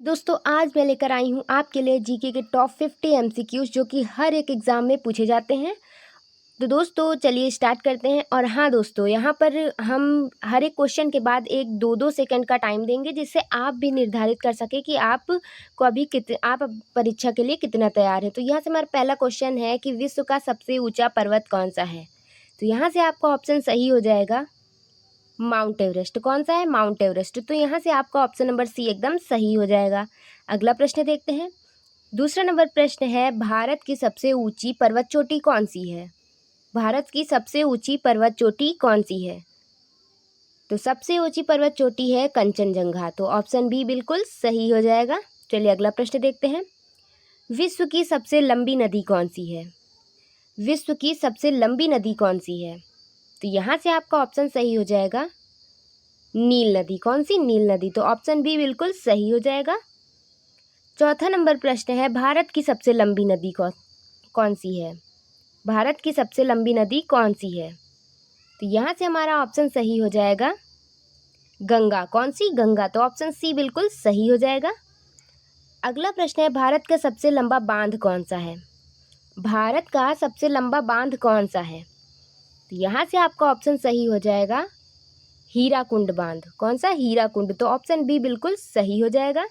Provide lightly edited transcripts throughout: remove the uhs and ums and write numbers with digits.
दोस्तों आज मैं लेकर आई हूँ आपके लिए जीके के टॉप 50 एमसीक्यूज जो कि हर एक एग्ज़ाम में पूछे जाते हैं। तो दोस्तों चलिए स्टार्ट करते हैं। और हाँ दोस्तों, यहाँ पर हम हर एक क्वेश्चन के बाद एक 2-2 सेकंड का टाइम देंगे जिससे आप भी निर्धारित कर सके कि आप को अभी आप परीक्षा के लिए कितना तैयार है। तो यहाँ से हमारा पहला क्वेश्चन है कि विश्व का सबसे ऊँचा पर्वत कौन सा है। तो यहाँ से आपका ऑप्शन सही हो जाएगा माउंट एवरेस्ट। कौन सा है? Mount Everest. तो यहाँ से आपका ऑप्शन नंबर सी एकदम सही हो जाएगा। अगला प्रश्न देखते हैं। दूसरा नंबर प्रश्न है, भारत की सबसे ऊंची पर्वत चोटी कौन सी है। भारत की सबसे ऊंची पर्वत चोटी कौन सी है? तो सबसे ऊंची पर्वत चोटी है कंचनजंगा। तो ऑप्शन बी बिल्कुल सही हो जाएगा। चलिए अगला प्रश्न देखते हैं। विश्व की सबसे लंबी नदी कौन सी है। विश्व की सबसे लंबी नदी कौन सी है? तो यहाँ से आपका ऑप्शन सही हो जाएगा नील नदी। कौन सी? नील नदी। तो ऑप्शन बी बिल्कुल सही हो जाएगा। चौथा नंबर प्रश्न है, भारत की सबसे लंबी नदी कौन सी है। भारत की सबसे लंबी नदी कौन सी है? तो यहाँ से हमारा ऑप्शन सही हो जाएगा गंगा। कौन सी? गंगा। तो ऑप्शन सी बिल्कुल सही हो जाएगा। अगला प्रश्न है, भारत का सबसे लंबा बांध कौन सा है। भारत का सबसे लंबा बांध कौन सा है? तो यहाँ से आपका ऑप्शन सही हो जाएगा हीराकुंड बांध। कौन सा? हीराकुंड। तो ऑप्शन बी बिल्कुल सही हो जाएगा।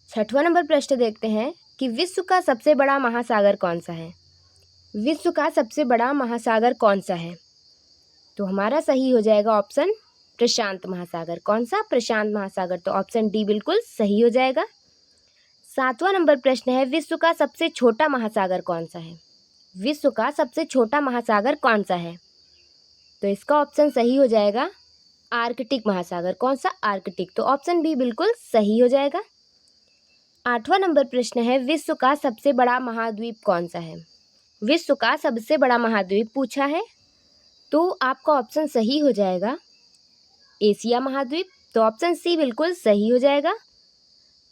छठवां नंबर प्रश्न देखते हैं कि विश्व का सबसे बड़ा महासागर कौन सा है। विश्व का सबसे बड़ा महासागर कौन सा है? तो हमारा सही हो जाएगा ऑप्शन प्रशांत महासागर। कौन सा? प्रशांत महासागर। तो ऑप्शन डी बिल्कुल सही हो जाएगा। सातवां नंबर प्रश्न है, विश्व का सबसे छोटा महासागर कौन सा है। विश्व का सबसे छोटा महासागर कौन सा है? तो इसका ऑप्शन सही हो जाएगा आर्कटिक महासागर। कौन सा? आर्कटिक। तो ऑप्शन बी बिल्कुल सही हो जाएगा। आठवां नंबर प्रश्न है, विश्व का सबसे बड़ा महाद्वीप कौन सा है। विश्व का सबसे बड़ा महाद्वीप पूछा है। तो आपका ऑप्शन सही हो जाएगा एशिया महाद्वीप। तो ऑप्शन सी बिल्कुल सही हो जाएगा।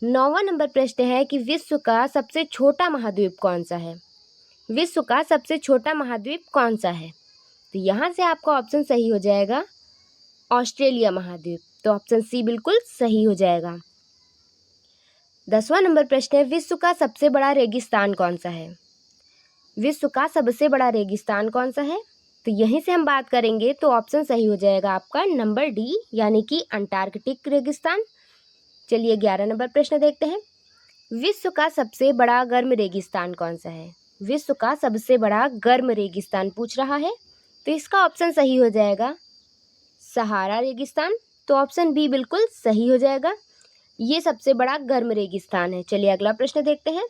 नौवां नंबर प्रश्न है कि विश्व का सबसे छोटा महाद्वीप कौन सा है। विश्व का सबसे छोटा महाद्वीप कौन सा है? तो यहाँ से आपका ऑप्शन सही हो जाएगा ऑस्ट्रेलिया महाद्वीप। तो ऑप्शन सी बिल्कुल सही हो जाएगा। 10वां नंबर प्रश्न है, विश्व का सबसे बड़ा रेगिस्तान कौन सा है। विश्व का सबसे बड़ा रेगिस्तान कौन सा है? तो यहीं से हम बात करेंगे तो ऑप्शन सही हो जाएगा आपका नंबर डी यानी कि अंटार्कटिक रेगिस्तान। चलिए 11 नंबर प्रश्न देखते हैं। विश्व का सबसे बड़ा गर्म रेगिस्तान कौन सा है। विश्व का सबसे बड़ा गर्म रेगिस्तान पूछ रहा है। तो इसका ऑप्शन सही हो जाएगा सहारा रेगिस्तान। तो ऑप्शन बी बिल्कुल सही हो जाएगा। ये सबसे बड़ा गर्म रेगिस्तान है। चलिए अगला प्रश्न देखते हैं।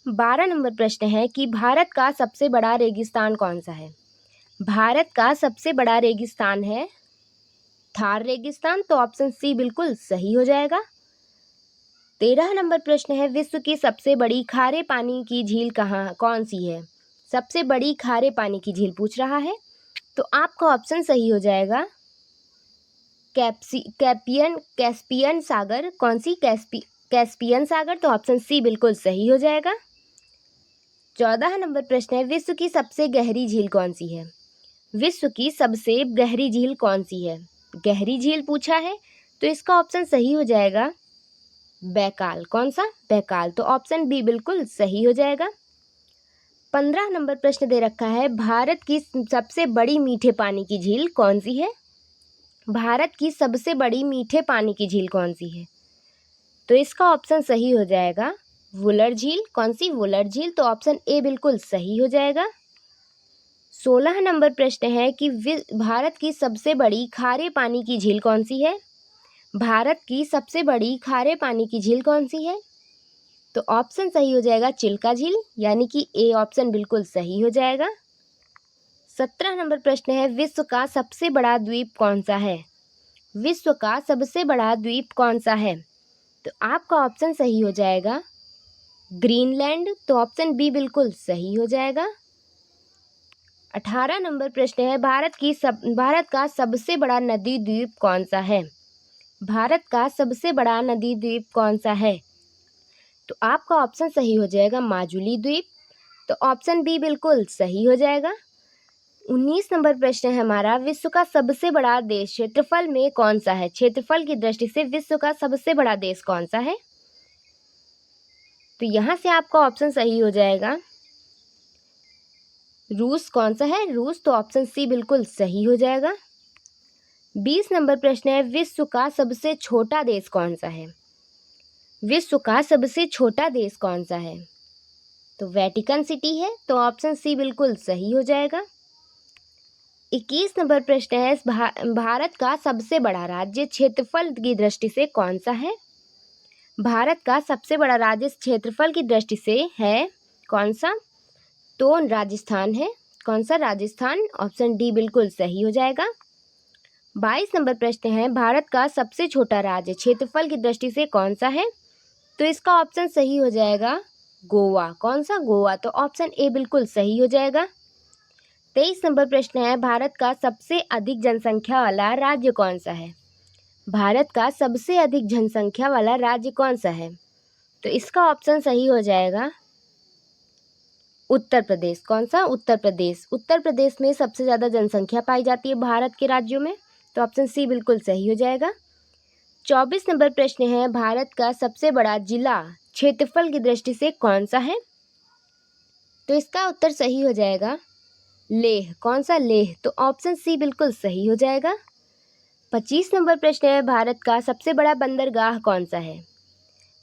12 नंबर प्रश्न है कि भारत का सबसे बड़ा रेगिस्तान कौन सा है। भारत का सबसे बड़ा रेगिस्तान है थार रेगिस्तान। तो ऑप्शन सी बिल्कुल सही हो जाएगा। 13 नंबर प्रश्न है, विश्व की सबसे बड़ी खारे पानी की झील कौन सी है। सबसे बड़ी खारे पानी की झील पूछ रहा है। तो आपका ऑप्शन सही हो जाएगा कैस्पियन सागर। कौन सी? कैस्पियन सागर। तो ऑप्शन सी बिल्कुल सही हो जाएगा। 14 नंबर प्रश्न है, विश्व की सबसे गहरी झील कौन सी है। विश्व की सबसे गहरी झील कौन सी है? गहरी झील पूछा है। तो इसका ऑप्शन सही हो जाएगा बैकाल। कौन सा? बैकाल। तो ऑप्शन बी बिल्कुल सही हो जाएगा। 15 नंबर प्रश्न दे रखा है, भारत की सबसे बड़ी मीठे पानी की झील कौन सी है। भारत की सबसे बड़ी मीठे पानी की झील कौन सी है? तो इसका ऑप्शन सही हो जाएगा वुलर झील। कौन सी? वुलर झील। तो ऑप्शन ए बिल्कुल सही हो जाएगा। 16 नंबर प्रश्न है कि भारत की सबसे बड़ी खारे पानी की झील कौन सी है। भारत की सबसे बड़ी खारे पानी की झील कौन सी है? तो ऑप्शन सही हो जाएगा चिल्का झील यानी कि ए ऑप्शन बिल्कुल सही हो जाएगा। 17 नंबर प्रश्न है, विश्व का सबसे बड़ा द्वीप कौन सा है। विश्व का सबसे बड़ा द्वीप कौन सा है? तो आपका ऑप्शन सही हो जाएगा ग्रीनलैंड। तो ऑप्शन बी बिल्कुल सही हो जाएगा। 18 नंबर प्रश्न है, भारत का सबसे बड़ा नदी द्वीप कौन सा है। भारत का सबसे बड़ा नदी द्वीप कौन सा है? तो आपका ऑप्शन सही हो जाएगा माजुली द्वीप। तो ऑप्शन बी बिल्कुल सही हो जाएगा। 19 नंबर प्रश्न है हमारा, विश्व का सबसे बड़ा देश क्षेत्रफल में कौन सा है? क्षेत्रफल की दृष्टि से विश्व का सबसे बड़ा देश कौन सा है? तो यहाँ से आपका ऑप्शन सही हो जाएगा रूस। कौन सा है? रूस। तो ऑप्शन सी बिल्कुल सही हो जाएगा। 20 नंबर प्रश्न है, विश्व का सबसे छोटा देश कौन सा है? विश्व का सबसे छोटा देश कौन सा है? तो वेटिकन सिटी है। तो ऑप्शन सी बिल्कुल सही हो जाएगा। 21 नंबर प्रश्न है, भारत का सबसे बड़ा राज्य क्षेत्रफल की दृष्टि से कौन सा है? भारत का सबसे बड़ा राज्य क्षेत्रफल की दृष्टि से है कौन सा? तो राजस्थान है। कौन सा? राजस्थान। ऑप्शन डी बिल्कुल सही हो जाएगा। 22 नंबर प्रश्न है, भारत का सबसे छोटा राज्य क्षेत्रफल की दृष्टि से कौन सा है? तो इसका ऑप्शन सही हो जाएगा गोवा। कौन सा? गोवा। तो ऑप्शन ए बिल्कुल सही हो जाएगा। 23 नंबर प्रश्न है, भारत का सबसे अधिक जनसंख्या वाला राज्य कौन सा है? भारत का सबसे अधिक जनसंख्या वाला राज्य कौन सा है? तो इसका ऑप्शन सही हो जाएगा उत्तर प्रदेश। कौन सा? उत्तर प्रदेश। उत्तर प्रदेश में सबसे ज़्यादा जनसंख्या पाई जाती है भारत के राज्यों में। तो ऑप्शन सी बिल्कुल सही हो जाएगा। 24 नंबर प्रश्न है, भारत का सबसे बड़ा जिला क्षेत्रफल की दृष्टि से कौन सा है? तो इसका उत्तर सही हो जाएगा लेह। कौन सा? लेह। तो ऑप्शन सी बिल्कुल सही हो जाएगा। 25 नंबर प्रश्न है, भारत का सबसे बड़ा बंदरगाह कौन सा है?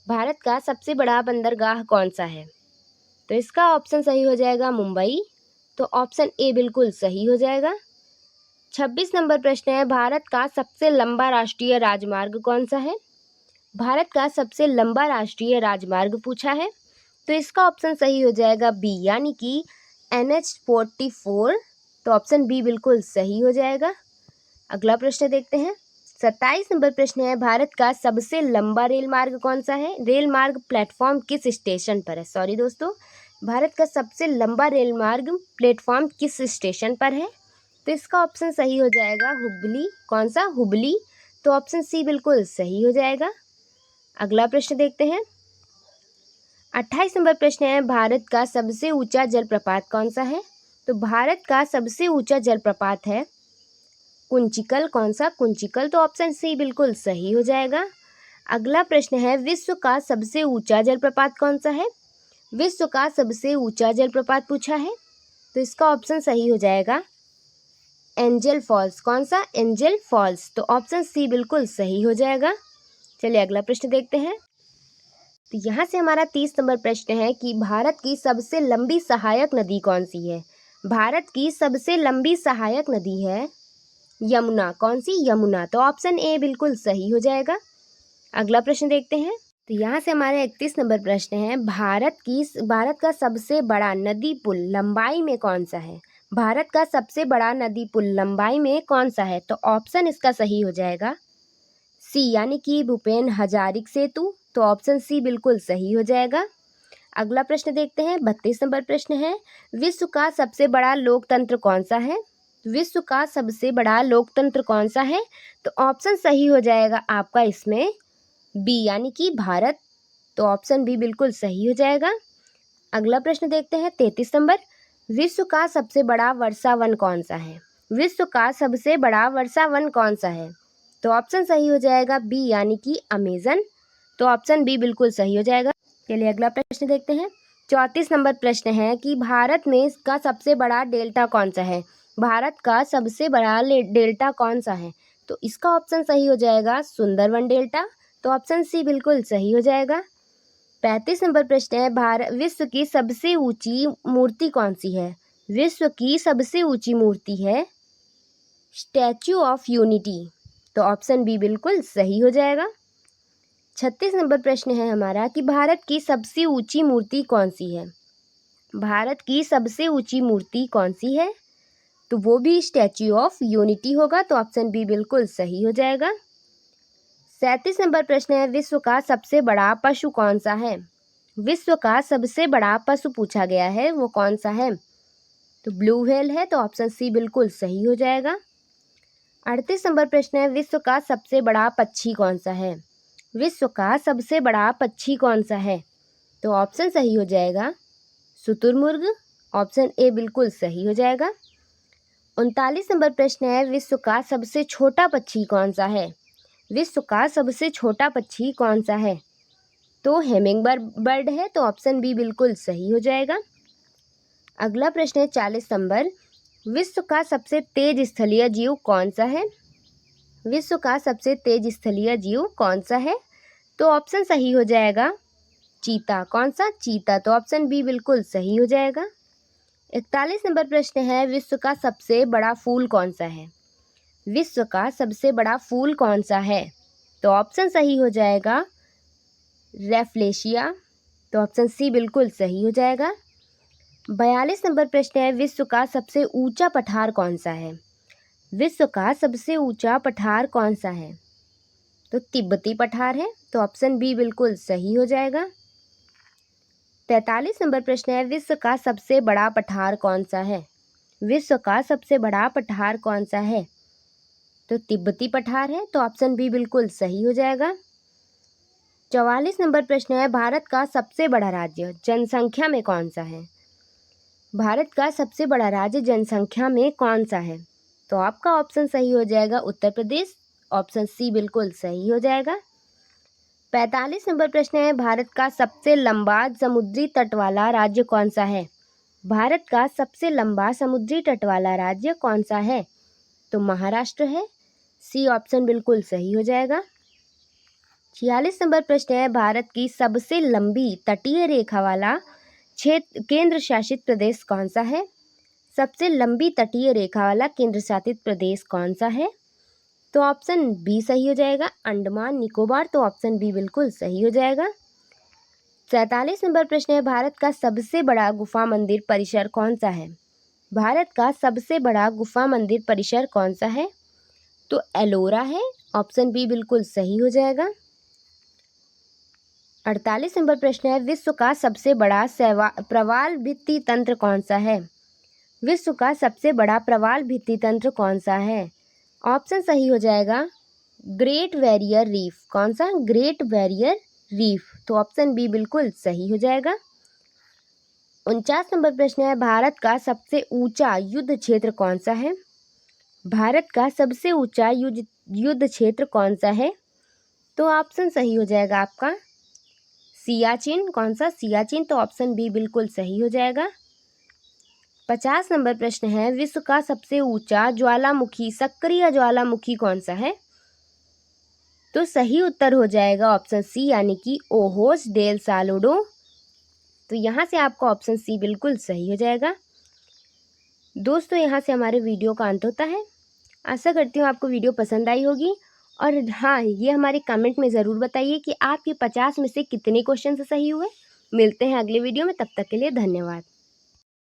भारत का सबसे बड़ा बंदरगाह कौन सा है? तो इसका ऑप्शन सही हो जाएगा मुंबई। तो ऑप्शन ए बिल्कुल सही हो जाएगा। 26 नंबर प्रश्न है, भारत का सबसे लंबा राष्ट्रीय राजमार्ग कौन सा है? भारत का सबसे लंबा राष्ट्रीय राजमार्ग पूछा है। तो इसका ऑप्शन सही हो जाएगा बी, यानी कि NH-44। तो ऑप्शन बी बिल्कुल सही हो जाएगा। अगला प्रश्न देखते हैं। 27 नंबर प्रश्न है, भारत का सबसे लंबा रेल मार्ग कौन सा है? रेल मार्ग प्लेटफॉर्म किस स्टेशन पर है? सॉरी दोस्तों, भारत का सबसे लंबा रेल मार्ग प्लेटफॉर्म किस स्टेशन पर है? तो इसका ऑप्शन सही हो जाएगा हुबली। कौन सा? हुबली। तो ऑप्शन सी बिल्कुल सही हो जाएगा। अगला प्रश्न देखते हैं। 28 नंबर प्रश्न है, भारत का सबसे ऊंचा जलप्रपात कौन सा है? तो भारत का सबसे ऊंचा जलप्रपात है कुंचिकल। कौन सा? कुंचिकल। तो ऑप्शन सी बिल्कुल सही हो जाएगा। अगला प्रश्न है, विश्व का सबसे ऊंचा जलप्रपात कौन सा है? विश्व का सबसे ऊंचा जलप्रपात पूछा है। तो इसका ऑप्शन सही हो जाएगा एंजल फॉल्स। कौन सा? Angel Falls. तो ऑप्शन सी बिल्कुल सही हो जाएगा। चलिए अगला प्रश्न देखते हैं। तो यहाँ से हमारा 30 नंबर प्रश्न है कि भारत की सबसे लंबी सहायक नदी कौन सी है? भारत की सबसे लंबी सहायक नदी है यमुना। कौन सी? यमुना। तो ऑप्शन ए बिल्कुल सही हो जाएगा। अगला प्रश्न देखते हैं। तो यहाँ से हमारे 31 नंबर प्रश्न है, भारत का सबसे बड़ा नदी पुल लंबाई में कौन सा है? भारत का सबसे बड़ा नदी पुल लंबाई में कौन सा है? तो ऑप्शन इसका सही हो जाएगा सी, यानी कि भूपेन हजारिका सेतु। तो ऑप्शन सी बिल्कुल सही हो जाएगा। अगला प्रश्न देखते हैं। 32 नंबर प्रश्न है, विश्व का सबसे बड़ा लोकतंत्र कौन सा है? विश्व का सबसे बड़ा लोकतंत्र कौन सा है? तो ऑप्शन सही हो जाएगा आपका इसमें बी, यानी कि भारत। तो ऑप्शन बी बिल्कुल सही हो जाएगा। अगला प्रश्न देखते हैं। 33 नंबर, विश्व का सबसे बड़ा वर्षा वन कौन सा है? विश्व का सबसे बड़ा वर्षा वन कौन सा है? तो ऑप्शन सही हो जाएगा बी, यानी कि अमेजन। तो ऑप्शन बी बिल्कुल सही हो जाएगा। चलिए अगला प्रश्न देखते हैं। 34 नंबर प्रश्न है कि भारत में इसका सबसे बड़ा डेल्टा कौन सा है? भारत का सबसे बड़ा डेल्टा कौन सा है? तो इसका ऑप्शन सही हो जाएगा सुंदरवन डेल्टा। तो ऑप्शन सी बिल्कुल सही हो जाएगा। 35 नंबर प्रश्न है, विश्व की सबसे ऊंची मूर्ति कौन सी है? विश्व की सबसे ऊंची मूर्ति है स्टैच्यू ऑफ यूनिटी। तो ऑप्शन बी बिल्कुल सही हो जाएगा। 36 नंबर प्रश्न है हमारा कि भारत की सबसे ऊंची मूर्ति कौन सी है? भारत की सबसे ऊंची मूर्ति कौन सी है? तो वो भी स्टैच्यू ऑफ यूनिटी होगा। तो ऑप्शन बी बिल्कुल सही हो जाएगा। 37 नंबर प्रश्न है, विश्व का सबसे बड़ा पशु कौन सा है? विश्व का सबसे बड़ा पशु पूछा गया है, वो कौन सा है? तो ब्लू व्हेल है। तो ऑप्शन सी बिल्कुल सही हो जाएगा। 38 नंबर प्रश्न है, विश्व का सबसे बड़ा पक्षी कौन सा है? विश्व का सबसे बड़ा पक्षी कौन सा है? तो ऑप्शन सही हो जाएगा शुतुरमुर्ग। ऑप्शन ए बिल्कुल सही हो जाएगा। 39 नंबर प्रश्न है, विश्व का सबसे छोटा पक्षी कौन सा है? विश्व का सबसे छोटा पक्षी कौन सा है? तो हेमिंग बर्ड है, तो ऑप्शन बी बिल्कुल सही हो जाएगा। अगला प्रश्न है 40 नंबर, विश्व का सबसे तेज स्थलीय जीव कौन सा है? विश्व का सबसे तेज स्थलीय जीव कौन सा है? तो ऑप्शन सही हो जाएगा चीता। कौन सा? चीता। तो ऑप्शन बी बिल्कुल सही हो जाएगा। 41 नंबर प्रश्न है, विश्व का सबसे बड़ा फूल कौन सा है? विश्व का सबसे बड़ा फूल कौन सा है? तो ऑप्शन सही हो जाएगा रेफ्लेशिया। तो ऑप्शन सी बिल्कुल सही हो जाएगा। 42 नंबर प्रश्न है, विश्व का सबसे ऊंचा पठार कौन सा है? विश्व का सबसे ऊंचा पठार कौन सा है? तो तिब्बती पठार है। तो ऑप्शन बी बिल्कुल सही हो जाएगा। 43 नंबर प्रश्न है, विश्व का सबसे बड़ा पठार कौन सा है? विश्व का सबसे बड़ा पठार कौन सा है? तो तिब्बती पठार है। तो ऑप्शन बी बिल्कुल सही हो जाएगा। 44 नंबर प्रश्न है, भारत का सबसे बड़ा राज्य जनसंख्या में कौन सा है? भारत का सबसे बड़ा राज्य जनसंख्या में कौन सा है? तो आपका ऑप्शन सही हो जाएगा उत्तर प्रदेश। ऑप्शन सी बिल्कुल सही हो जाएगा। 45 नंबर प्रश्न है, भारत का सबसे लंबा समुद्री तट वाला राज्य कौन सा है? भारत का सबसे लंबा समुद्री तट वाला राज्य कौन सा है? तो महाराष्ट्र है। सी ऑप्शन बिल्कुल सही हो जाएगा। 46 नंबर प्रश्न है, भारत की सबसे लंबी तटीय रेखा वाला क्षेत्र केंद्र शासित प्रदेश कौन सा है? सबसे लंबी तटीय रेखा वाला केंद्र शासित प्रदेश कौन सा है? तो ऑप्शन बी सही हो जाएगा अंडमान निकोबार। तो ऑप्शन बी बिल्कुल सही हो जाएगा। 47 नंबर प्रश्न है, भारत का सबसे बड़ा गुफा मंदिर परिसर कौन सा है? भारत का सबसे बड़ा गुफा मंदिर परिसर कौन सा है? तो एलोरा है। ऑप्शन बी बिल्कुल सही हो जाएगा। 48 नंबर प्रश्न है, विश्व का सबसे बड़ा प्रवाल भित्ति तंत्र कौन सा है? विश्व का सबसे बड़ा प्रवाल भित्ति तंत्र कौन सा है? ऑप्शन सही हो जाएगा ग्रेट बैरियर रीफ। कौन सा? Great barrier reef. तो ऑप्शन बी बिल्कुल सही हो जाएगा। 49 नंबर प्रश्न है, भारत का सबसे ऊंचा युद्ध क्षेत्र कौन सा है? भारत का सबसे ऊंचा युद्ध क्षेत्र कौन सा है? तो ऑप्शन सही हो जाएगा आपका सियाचिन। कौन सा? सियाचिन। तो ऑप्शन बी बिल्कुल सही हो जाएगा। 50 नंबर प्रश्न है, विश्व का सबसे ऊंचा ज्वालामुखी सक्रिय ज्वालामुखी कौन सा है? तो सही उत्तर हो जाएगा ऑप्शन सी यानी कि ओहोस डेल सालोडो। तो यहाँ से आपका ऑप्शन सी बिल्कुल सही हो जाएगा। दोस्तों, यहाँ से हमारे वीडियो का अंत होता है। आशा करती हूँ आपको वीडियो पसंद आई होगी। और हाँ, ये हमारे कमेंट में ज़रूर बताइए कि आपके 50 में से कितने क्वेश्चन सही हुए। मिलते हैं अगले वीडियो में, तब तक के लिए धन्यवाद।